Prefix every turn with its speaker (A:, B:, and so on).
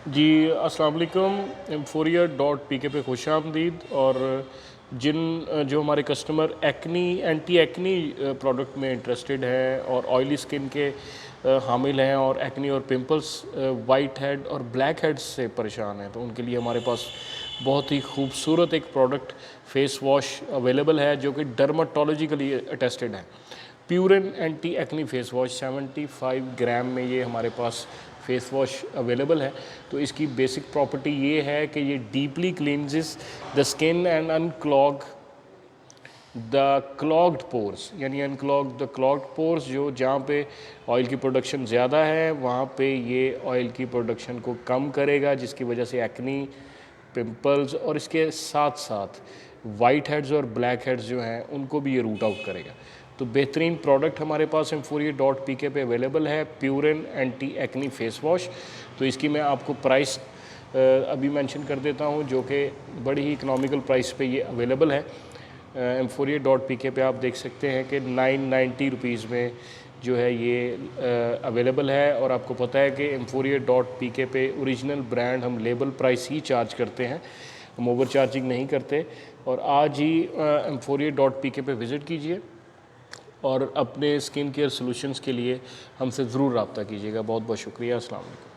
A: जी अस्सलाम वालेकुम। एम्फोरिया.pk पे खुश आमदीद। और जो हमारे customer acne anti acne product में इंटरेस्टेड है और ऑयली स्किन के हामिल हैं और एक्नी और पिंपल्स, वाइट हेड और ब्लैक हेड्स से परेशान हैं, तो उनके लिए हमारे पास बहुत ही खूबसूरत एक प्रोडक्ट फेस वॉश अवेलेबल है जो कि डर्माटोलॉजिकली अटेस्टेड है। Purine anti acne face wash 75 ग्राम में ये हमारे पास फेस वॉश अवेलेबल है। तो इसकी बेसिक प्रॉपर्टी ये है कि ये deeply cleanses the skin and unclog the clogged pores, यानी अनक्लॉग द क्लॉग्ड पोर्स, जो जहाँ पे ऑयल की प्रोडक्शन ज़्यादा है वहाँ पे ये ऑयल की प्रोडक्शन को कम करेगा, जिसकी वजह से एक्नी, पिंपल्स और इसके साथ साथ वाइट हेड्स और ब्लैक हेड्स जो हैं उनको भी ये रूट आउट करेगा। तो बेहतरीन प्रोडक्ट हमारे पास एम्फोरिया.pk पे अवेलेबल है, purine anti acne face wash. तो इसकी मैं आपको प्राइस अभी मेंशन कर देता हूँ, जो कि बड़ी ही इकनॉमिकल प्राइस पे ये अवेलेबल है। एम्फोरिया.pk पे आप देख सकते हैं कि 990 रुपीज़ में जो है ये अवेलेबल है। और आपको पता है कि एम्फोरिया.pk पे ओरिजिनल ब्रांड हम लेबल प्राइस ही चार्ज करते हैं, हम ओवर चार्जिंग नहीं करते। और आज ही एम्फोरिया.pk पे विज़िट कीजिए और अपने स्किन केयर सॉल्यूशंस के लिए हमसे ज़रूर रब्ता कीजिएगा। बहुत बहुत शुक्रिया। अस्सलाम वालेकुम।